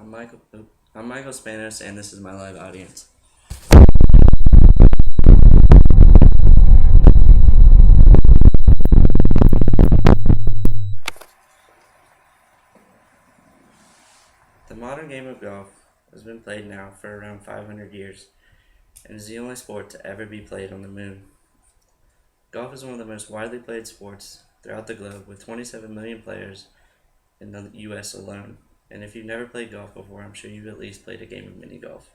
I'm Michael. I'm Michael Spanos, and this is my live audience. The modern game of golf has been played now for around 500 years, and is the only sport to ever be played on the moon. Golf is one of the most widely played sports throughout the globe, with 27 million players in the U.S. alone. And if you've never played golf before, I'm sure you've at least played a game of mini golf.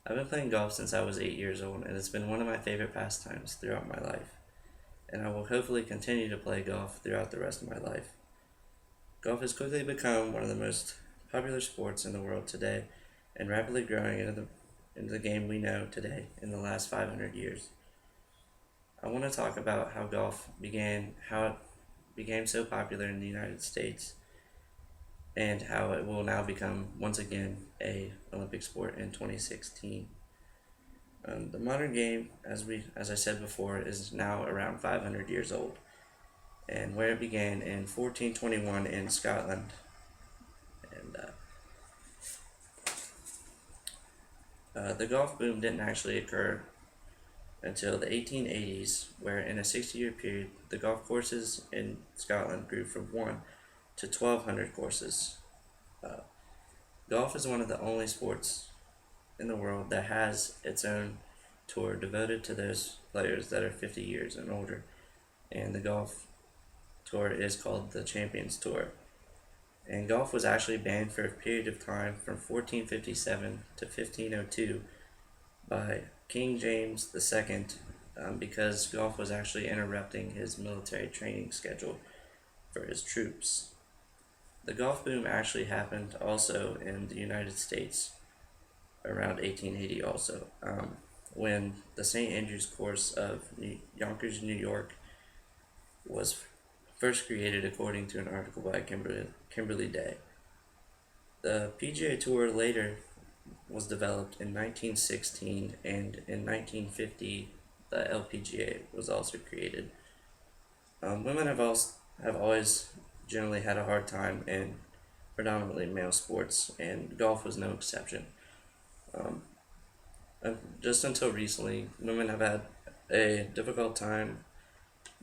I've been playing golf since I was 8 years old, and it's been one of my favorite pastimes throughout my life. And I will hopefully continue to play golf throughout the rest of my life. Golf has quickly become one of the most popular sports in the world today, and rapidly growing into the game we know today in the last 500 years. I want to talk about how it became so popular in the United States, and how it will now become once again a Olympic sport in 2016. The modern game, as I said before, is now around 500 years old, and where it began in 1421 in Scotland, and the golf boom didn't actually occur until the 1880s, where in a 60-year period, the golf courses in Scotland grew from 1 to 1,200 courses. Golf is one of the only sports in the world that has its own tour devoted to those players that are 50 years and older, and the golf tour is called the Champions Tour. And golf was actually banned for a period of time from 1457 to 1502 by King James II, because golf was actually interrupting his military training schedule for his troops. The golf boom actually happened also in the United States around 1880 also, when the St. Andrews course of Yonkers, New York was first created according to an article by Kimberly Day. The PGA Tour later was developed in 1916, and in 1950 the LPGA was also created. Women have always generally had a hard time in predominantly male sports, and golf was no exception. Just until recently, women have had a difficult time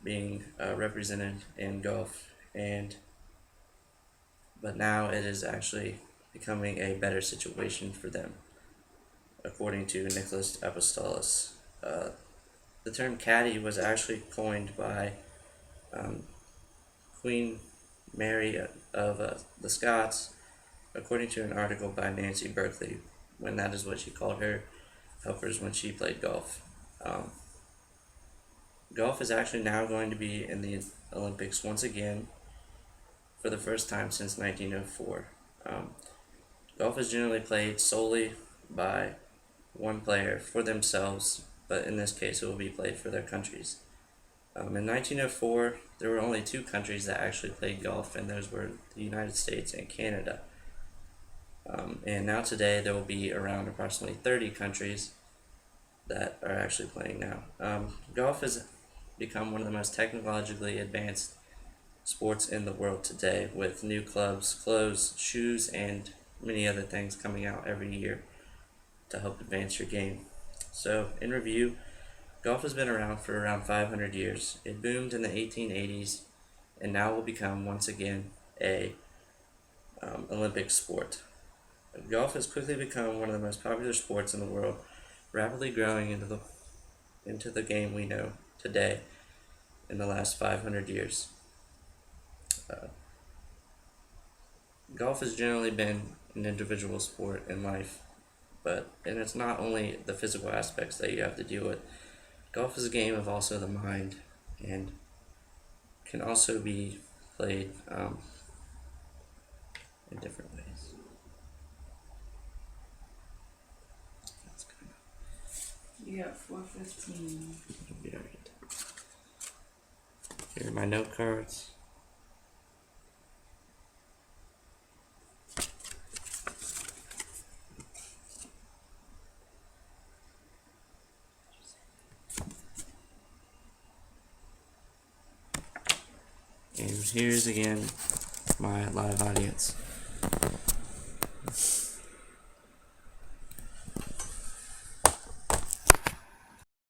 being represented in golf, but now it is actually becoming a better situation for them, according to Nicholas Apostolos. The term caddy was actually coined by Queen Mary of the Scots, according to an article by Nancy Berkeley, when that is what she called her helpers when she played golf. Golf is actually now going to be in the Olympics once again for the first time since 1904. Golf is generally played solely by one player for themselves, but in this case it will be played for their countries. In 1904, there were only 2 countries that actually played golf, and those were the United States and Canada. And now today there will be around approximately 30 countries that are actually playing now. Golf has become one of the most technologically advanced sports in the world today, with new clubs, clothes, shoes, and many other things coming out every year to help advance your game. So, in review, golf has been around for around 500 years. It boomed in the 1880s, and now will become once again a Olympic sport. Golf has quickly become one of the most popular sports in the world, rapidly growing into the game we know today in the last 500 years. Golf has generally been an individual sport in life, and it's not only the physical aspects that you have to deal with. Golf is a game of also the mind, and can also be played in different ways. You got 415. Here are my note cards. And here's again my live audience.